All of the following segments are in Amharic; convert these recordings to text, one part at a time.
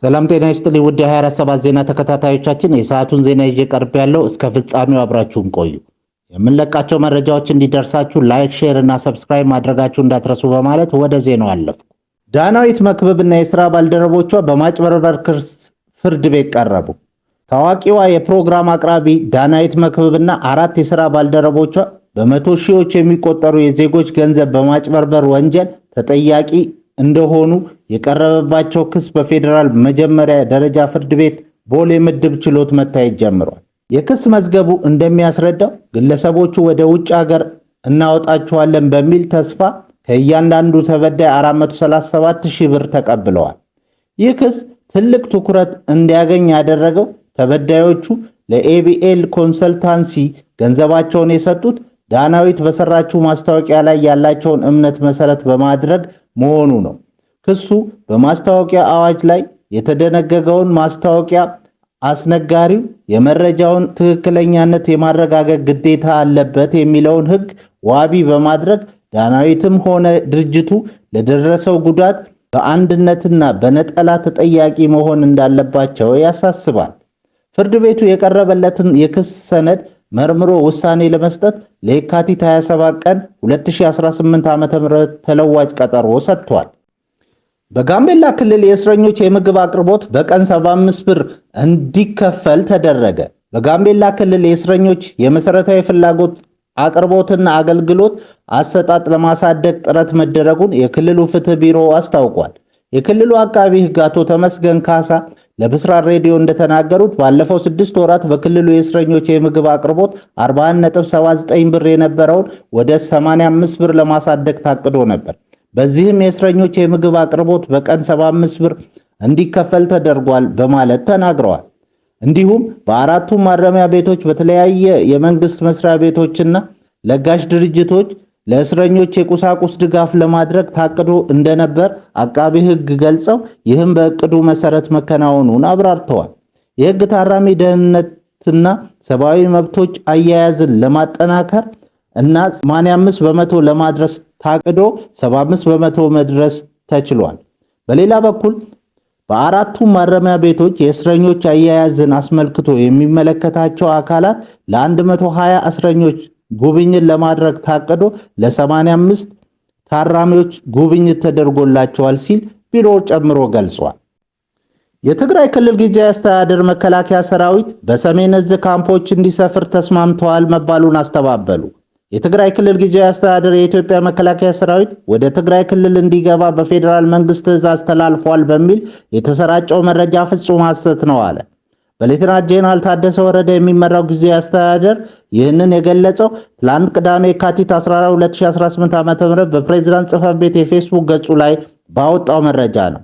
ሰላም ጤና ይስጥልኝ ውድ የ247 ዜና ተከታታዮቻችን፣ የሰዓቱን ዜና ይዤ ቀርብ ያለው እስከ ፍጻሜው አብራችሁን ቆዩ። የምንለቃቸው መረጃዎች እንዲደርሳችሁ ላይክ፣ ሼር እና ሰብስክራይብ ማድረጋችሁ እንዳትረሱ በማለት ወደ ዜናው አለፍኩ። ዳናዊት መክብብና የሥራ ባልደረቦቿ በማጭበርበር ክስ ፍርድ ቤት ቀረቡ። ታዋቂዋ የፕሮግራም አቅራቢ ዳናዊት መክብብና 4 የሥራ ባልደረቦቿ በመቶ ሺዎች የሚቆጠሩ የዜጎች ገንዘብ በማጭበርበር ወንጀል ተጠያቂ እንደሆኑ የቀረበባቸው ክስ በፌዴራል መጀመሪያ ደረጃ ፍርድ ቤት ቦሌ ምድብ ችሎት መታየት ጀምሯል። የክስ መዝገቡ እንደሚያስረዳው ግለሰቦቹ ወደ ውጭ ሀገር እናወጣቸዋለን በሚል ተስፋ ከእያንዳንዱ ተበዳይ 437,000 ብር ተቀብለዋል። ይህ ክስ ትልቅ ትኩረት እንዲያገኝ ያደረገው ተበዳዮቹ ለኤቢኤል ኮንሰልታንሲ ገንዘባቸውን የሰጡት ዳናዊት በሰራችው ማስታወቂያ ላይ ያላቸውን እምነት መሰረት በማድረግ መሆኑ ነው። ክሱ በማስታወቂያ አዋጅ ላይ የተደነገገውን ማስታወቂያ አስነጋሪው የመረጃውን ትክክለኛነት የማረጋገጥ ግዴታ አለበት የሚለውን ሕግ ዋቢ በማድረግ ዳናዊትም ሆነ ድርጅቱ ለደረሰው ጉዳት በአንድነትና በነጠላ ተጠያቂ መሆን እንዳለባቸው ያሳስባል። ፍርድ ቤቱ የቀረበለትን የክስ ሰነድ መርምሮ ውሳኔ ለመስጠት ለየካቲት 27 ቀን 2018 ዓ.ም ተለዋጭ ቀጠሮ ሰጥቷል። በጋምቤላ ክልል የእስረኞች የምግብ አቅርቦት በቀን 75 ብር እንዲከፈል ተደረገ። በጋምቤላ ክልል የእስረኞች የመሰረታዊ ፍላጎት አቅርቦትና አገልግሎት አሰጣጥ ለማሳደግ ጥረት መደረጉን የክልሉ ፍትህ ቢሮ አስታውቋል። የክልሉ አቃቢ ሕግ አቶ ተመስገን ካሳ ለብስራት ሬዲዮ እንደተናገሩት ባለፈው 6 ወራት በክልሉ የእስረኞች የምግብ አቅርቦት 41.79 ብር የነበረውን ወደ 85 ብር ለማሳደግ ታቅዶ ነበር። በዚህም የእስረኞች የምግብ አቅርቦት በቀን 75 ብር እንዲከፈል ተደርጓል በማለት ተናግረዋል። እንዲሁም በአራቱም ማረሚያ ቤቶች በተለያየ የመንግስት መስሪያ ቤቶችና ለጋሽ ድርጅቶች ለእስረኞች የቁሳቁስ ድጋፍ ለማድረግ ታቅዶ እንደነበር አቃቢ ሕግ ገልጸው ይህም በእቅዱ መሰረት መከናወኑን አብራርተዋል። የሕግ ታራሚ ደህንነትና ሰብአዊ መብቶች አያያዝን ለማጠናከር እና 85 በመቶ ለማድረስ ታቅዶ 75 በመቶ መድረስ ተችሏል። በሌላ በኩል በአራቱም ማረሚያ ቤቶች የእስረኞች አያያዝን አስመልክቶ የሚመለከታቸው አካላት ለ120 እስረኞች ጉብኝት ለማድረግ ታቅዶ ለ85 ታራሚዎች ጉብኝት ተደርጎላቸዋል ሲል ቢሮው ጨምሮ ገልጿል። የትግራይ ክልል ጊዜያዊ አስተዳደር መከላከያ ሰራዊት በሰሜን እዝ ካምፖች እንዲሰፍር ተስማምተዋል መባሉን አስተባበሉ። የትግራይ ክልል ጊዜያዊ አስተዳደር የኢትዮጵያ መከላከያ ሰራዊት ወደ ትግራይ ክልል እንዲገባ በፌዴራል መንግስት ትዕዛዝ ተላልፏል በሚል የተሰራጨው መረጃ ፍጹም ሐሰት ነው አለ። በሌተናንት ጄኔራል ታደሰ ወረደ የሚመራው ጊዜያዊ አስተዳደር ይህንን የገለጸው ትላንት ቅዳሜ የካቲት 14 2018 ዓ.ም በፕሬዝዳንት ጽሕፈት ቤት የፌስቡክ ገጹ ላይ ባወጣው መረጃ ነው።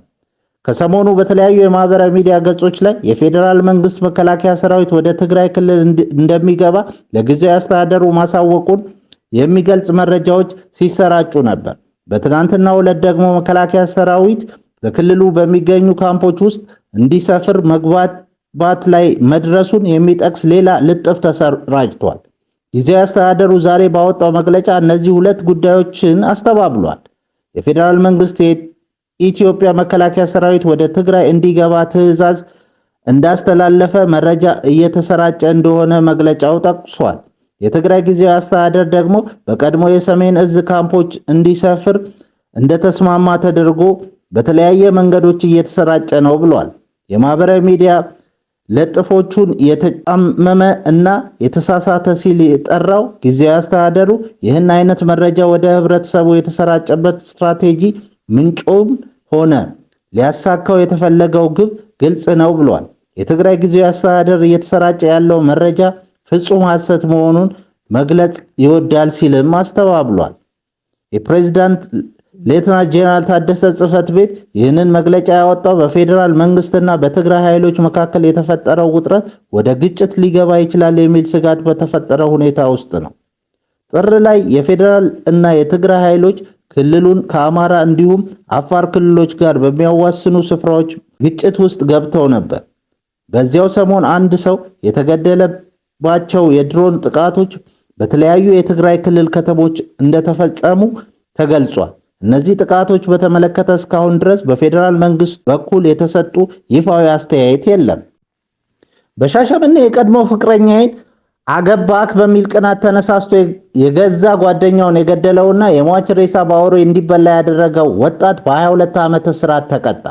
ከሰሞኑ በተለያዩ የማህበራዊ ሚዲያ ገጾች ላይ የፌዴራል መንግስት መከላከያ ሰራዊት ወደ ትግራይ ክልል እንደሚገባ ለጊዜያዊ አስተዳደሩ ማሳወቁን የሚገልጽ መረጃዎች ሲሰራጩ ነበር። በትናንትናው ዕለት ደግሞ መከላከያ ሰራዊት በክልሉ በሚገኙ ካምፖች ውስጥ እንዲሰፍር መግባት ላይ መድረሱን የሚጠቅስ ሌላ ልጥፍ ተሰራጭቷል። ጊዜያዊ አስተዳደሩ ዛሬ ባወጣው መግለጫ እነዚህ ሁለት ጉዳዮችን አስተባብሏል። የፌዴራል መንግስት የኢትዮጵያ መከላከያ ሰራዊት ወደ ትግራይ እንዲገባ ትዕዛዝ እንዳስተላለፈ መረጃ እየተሰራጨ እንደሆነ መግለጫው ጠቅሷል። የትግራይ ጊዜያዊ አስተዳደር ደግሞ በቀድሞ የሰሜን እዝ ካምፖች እንዲሰፍር እንደተስማማ ተደርጎ በተለያየ መንገዶች እየተሰራጨ ነው ብሏል። የማህበራዊ ሚዲያ ለጥፎቹን የተጣመመ እና የተሳሳተ ሲል የጠራው ጊዜያዊ አስተዳደሩ ይህን አይነት መረጃ ወደ ህብረተሰቡ የተሰራጨበት ስትራቴጂ ምንጩም ሆነ ሊያሳካው የተፈለገው ግብ ግልጽ ነው ብሏል። የትግራይ ጊዜያዊ አስተዳደር እየተሰራጨ ያለው መረጃ ፍጹም ሐሰት መሆኑን መግለጽ ይወዳል ሲልም አስተባብሏል። የፕሬዝዳንት ሌተናንት ጄኔራል ታደሰ ጽሕፈት ቤት ይህንን መግለጫ ያወጣው በፌዴራል መንግስትና በትግራይ ኃይሎች መካከል የተፈጠረው ውጥረት ወደ ግጭት ሊገባ ይችላል የሚል ስጋት በተፈጠረው ሁኔታ ውስጥ ነው። ጥር ላይ የፌዴራል እና የትግራይ ኃይሎች ክልሉን ከአማራ እንዲሁም አፋር ክልሎች ጋር በሚያዋስኑ ስፍራዎች ግጭት ውስጥ ገብተው ነበር። በዚያው ሰሞን አንድ ሰው የተገደለባቸው የድሮን ጥቃቶች በተለያዩ የትግራይ ክልል ከተሞች እንደተፈጸሙ ተገልጿል። እነዚህ ጥቃቶች በተመለከተ እስካሁን ድረስ በፌዴራል መንግስት በኩል የተሰጡ ይፋዊ አስተያየት የለም። በሻሸመኔ የቀድሞ ፍቅረኛዬን አገባክ በሚል ቅናት ተነሳስቶ የገዛ ጓደኛውን የገደለውና የሟች ሬሳ በአውሬ እንዲበላ ያደረገው ወጣት በ22 ዓመት እስራት ተቀጣ።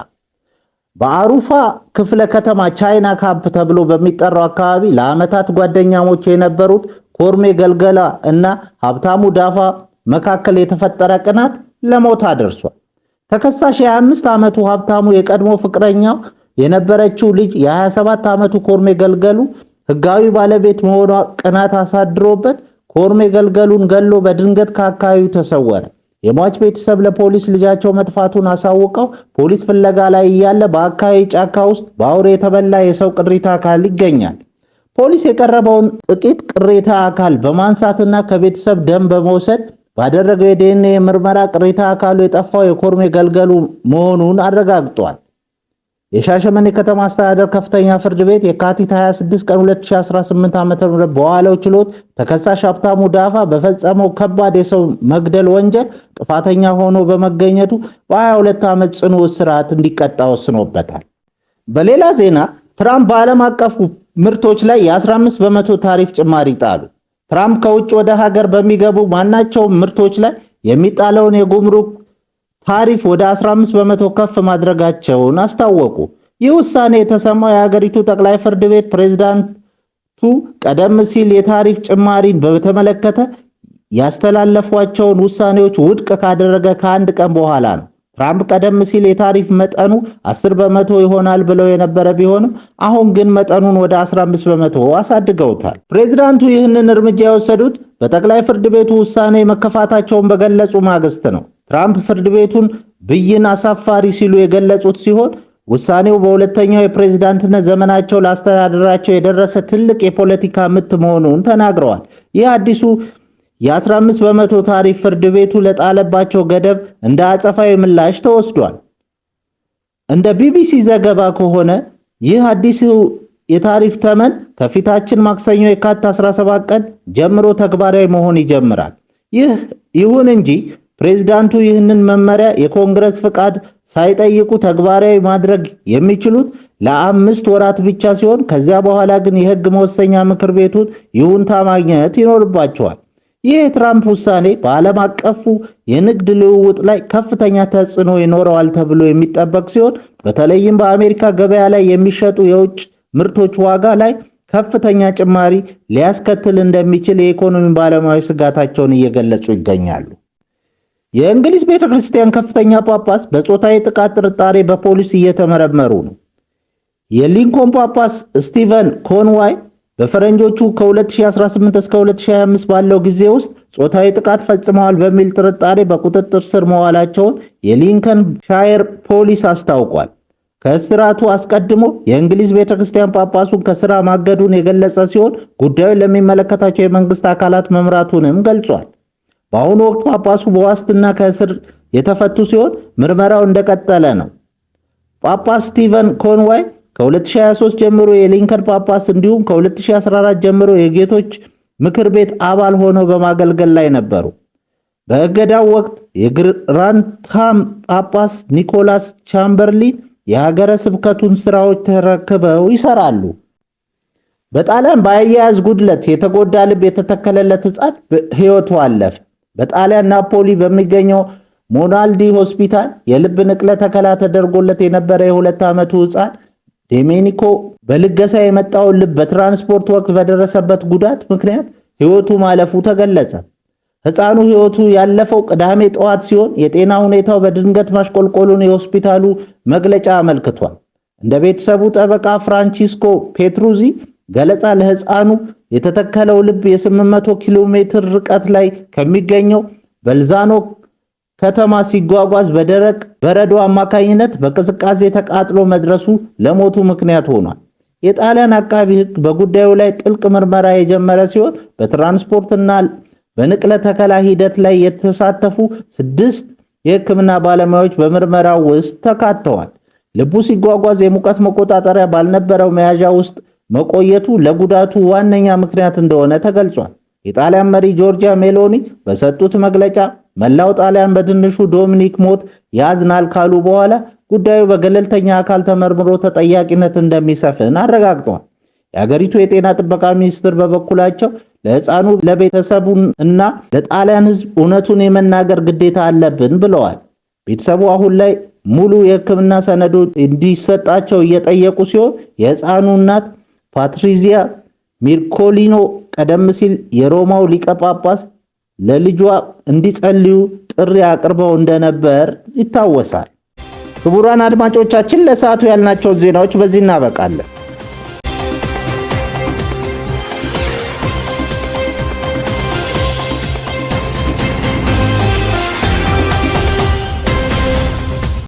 በአሩፋ ክፍለ ከተማ ቻይና ካምፕ ተብሎ በሚጠራው አካባቢ ለዓመታት ጓደኛሞች የነበሩት ኮርሜ ገልገላ እና ሀብታሙ ዳፋ መካከል የተፈጠረ ቅናት ለሞት አድርሷል። ተከሳሽ የ25 ዓመቱ ሀብታሙ የቀድሞ ፍቅረኛው የነበረችው ልጅ የ27 ዓመቱ ኮርሜ ገልገሉ ህጋዊ ባለቤት መሆኗ ቅናት አሳድሮበት ኮርሜ ገልገሉን ገሎ በድንገት ከአካባቢው ተሰወረ። የሟች ቤተሰብ ለፖሊስ ልጃቸው መጥፋቱን አሳውቀው ፖሊስ ፍለጋ ላይ እያለ በአካባቢ ጫካ ውስጥ በአውሬ የተበላ የሰው ቅሪታ አካል ይገኛል። ፖሊስ የቀረበውን ጥቂት ቅሪታ አካል በማንሳትና ከቤተሰብ ደም በመውሰድ ባደረገው የዲኤንኤ ምርመራ ቅሪታ አካሉ የጠፋው የኮርሜ ገልገሉ መሆኑን አረጋግጧል። የሻሸመኔ ከተማ አስተዳደር ከፍተኛ ፍርድ ቤት የካቲት 26 ቀን 2018 ዓ.ም በዋለው ችሎት ተከሳሽ ሀብታሙ ዳፋ በፈጸመው ከባድ የሰው መግደል ወንጀል ጥፋተኛ ሆኖ በመገኘቱ በ22 ዓመት ጽኑ እስራት እንዲቀጣ ወስኖበታል። በሌላ ዜና ትራምፕ በዓለም አቀፍ ምርቶች ላይ የ15 በመቶ ታሪፍ ጭማሪ ጣሉ። ትራምፕ ከውጭ ወደ ሀገር በሚገቡ ማናቸውም ምርቶች ላይ የሚጣለውን የጉምሩክ ታሪፍ ወደ 15 በመቶ ከፍ ማድረጋቸውን አስታወቁ። ይህ ውሳኔ የተሰማው የሀገሪቱ ጠቅላይ ፍርድ ቤት ፕሬዝዳንቱ ቀደም ሲል የታሪፍ ጭማሪን በተመለከተ ያስተላለፏቸውን ውሳኔዎች ውድቅ ካደረገ ከአንድ ቀን በኋላ ነው። ትራምፕ ቀደም ሲል የታሪፍ መጠኑ 10 በመቶ ይሆናል ብለው የነበረ ቢሆንም አሁን ግን መጠኑን ወደ 15 በመቶ አሳድገውታል። ፕሬዝዳንቱ ይህንን እርምጃ የወሰዱት በጠቅላይ ፍርድ ቤቱ ውሳኔ መከፋታቸውን በገለጹ ማግስት ነው። ትራምፕ ፍርድ ቤቱን ብይን አሳፋሪ ሲሉ የገለጹት ሲሆን ውሳኔው በሁለተኛው የፕሬዝዳንትነት ዘመናቸው ላስተዳደራቸው የደረሰ ትልቅ የፖለቲካ ምት መሆኑን ተናግረዋል። ይህ አዲሱ የ15 በመቶ ታሪፍ ፍርድ ቤቱ ለጣለባቸው ገደብ እንደ አጸፋዊ ምላሽ ተወስዷል። እንደ ቢቢሲ ዘገባ ከሆነ ይህ አዲሱ የታሪፍ ተመን ከፊታችን ማክሰኞ የካቲት 17 ቀን ጀምሮ ተግባራዊ መሆን ይጀምራል። ይሁን እንጂ ፕሬዝዳንቱ ይህንን መመሪያ የኮንግረስ ፍቃድ ሳይጠይቁ ተግባራዊ ማድረግ የሚችሉት ለ5 ወራት ብቻ ሲሆን ከዚያ በኋላ ግን የሕግ መወሰኛ ምክር ቤቱን ይሁንታ ማግኘት ይኖርባቸዋል። ይህ የትራምፕ ውሳኔ በዓለም አቀፉ የንግድ ልውውጥ ላይ ከፍተኛ ተጽዕኖ ይኖረዋል ተብሎ የሚጠበቅ ሲሆን በተለይም በአሜሪካ ገበያ ላይ የሚሸጡ የውጭ ምርቶች ዋጋ ላይ ከፍተኛ ጭማሪ ሊያስከትል እንደሚችል የኢኮኖሚ ባለሙያዎች ስጋታቸውን እየገለጹ ይገኛሉ። የእንግሊዝ ቤተክርስቲያን ከፍተኛ ጳጳስ በጾታዊ ጥቃት ጥርጣሬ በፖሊስ እየተመረመሩ ነው። የሊንኮን ጳጳስ ስቲቨን ኮንዋይ በፈረንጆቹ ከ2018 እስከ 2025 ባለው ጊዜ ውስጥ ጾታዊ ጥቃት ፈጽመዋል በሚል ጥርጣሬ በቁጥጥር ስር መዋላቸውን የሊንከን ሻየር ፖሊስ አስታውቋል። ከእስራቱ አስቀድሞ የእንግሊዝ ቤተክርስቲያን ጳጳሱን ከስራ ማገዱን የገለጸ ሲሆን ጉዳዩን ለሚመለከታቸው የመንግስት አካላት መምራቱንም ገልጿል። በአሁኑ ወቅት ጳጳሱ በዋስትና ከእስር የተፈቱ ሲሆን ምርመራው እንደቀጠለ ነው። ጳጳስ ስቲቨን ኮንዋይ ከ2023 ጀምሮ የሊንከን ጳጳስ እንዲሁም ከ2014 ጀምሮ የጌቶች ምክር ቤት አባል ሆነው በማገልገል ላይ ነበሩ። በእገዳው ወቅት የግራንታም ጳጳስ ኒኮላስ ቻምበርሊን የሀገረ ስብከቱን ስራዎች ተረክበው ይሰራሉ። በጣሊያን በአያያዝ ጉድለት የተጎዳ ልብ የተተከለለት ሕፃን ሕይወቱ አለፈ። በጣሊያን ናፖሊ በሚገኘው ሞናልዲ ሆስፒታል የልብ ንቅለ ተከላ ተደርጎለት የነበረ የ2 ዓመቱ ሕፃን ዶሜኒኮ በልገሳ የመጣውን ልብ በትራንስፖርት ወቅት በደረሰበት ጉዳት ምክንያት ሕይወቱ ማለፉ ተገለጸ። ሕፃኑ ሕይወቱ ያለፈው ቅዳሜ ጠዋት ሲሆን የጤና ሁኔታው በድንገት ማሽቆልቆሉን የሆስፒታሉ መግለጫ አመልክቷል። እንደ ቤተሰቡ ጠበቃ ፍራንቺስኮ ፔትሩዚ ገለጻ ለሕፃኑ የተተከለው ልብ የ800 ኪሎ ሜትር ርቀት ላይ ከሚገኘው በልዛኖ ከተማ ሲጓጓዝ በደረቅ በረዶ አማካኝነት በቅዝቃዜ ተቃጥሎ መድረሱ ለሞቱ ምክንያት ሆኗል። የጣሊያን አቃቢ ሕግ በጉዳዩ ላይ ጥልቅ ምርመራ የጀመረ ሲሆን በትራንስፖርትና በንቅለ ተከላ ሂደት ላይ የተሳተፉ 6 የሕክምና ባለሙያዎች በምርመራው ውስጥ ተካተዋል። ልቡ ሲጓጓዝ የሙቀት መቆጣጠሪያ ባልነበረው መያዣ ውስጥ መቆየቱ ለጉዳቱ ዋነኛ ምክንያት እንደሆነ ተገልጿል። የጣሊያን መሪ ጆርጂያ ሜሎኒ በሰጡት መግለጫ መላው ጣሊያን በትንሹ ዶሚኒክ ሞት ያዝናል ካሉ በኋላ ጉዳዩ በገለልተኛ አካል ተመርምሮ ተጠያቂነት እንደሚሰፍን አረጋግጠዋል። የሀገሪቱ የጤና ጥበቃ ሚኒስትር በበኩላቸው ለሕፃኑ ለቤተሰቡ እና ለጣሊያን ሕዝብ እውነቱን የመናገር ግዴታ አለብን ብለዋል። ቤተሰቡ አሁን ላይ ሙሉ የሕክምና ሰነዶች እንዲሰጣቸው እየጠየቁ ሲሆን የሕፃኑ እናት ፓትሪዚያ ሚርኮሊኖ ቀደም ሲል የሮማው ሊቀ ጳጳስ ለልጇ እንዲጸልዩ ጥሪ አቅርበው እንደነበር ይታወሳል። ክቡራን አድማጮቻችን ለሰዓቱ ያልናቸው ዜናዎች በዚህ እናበቃለን።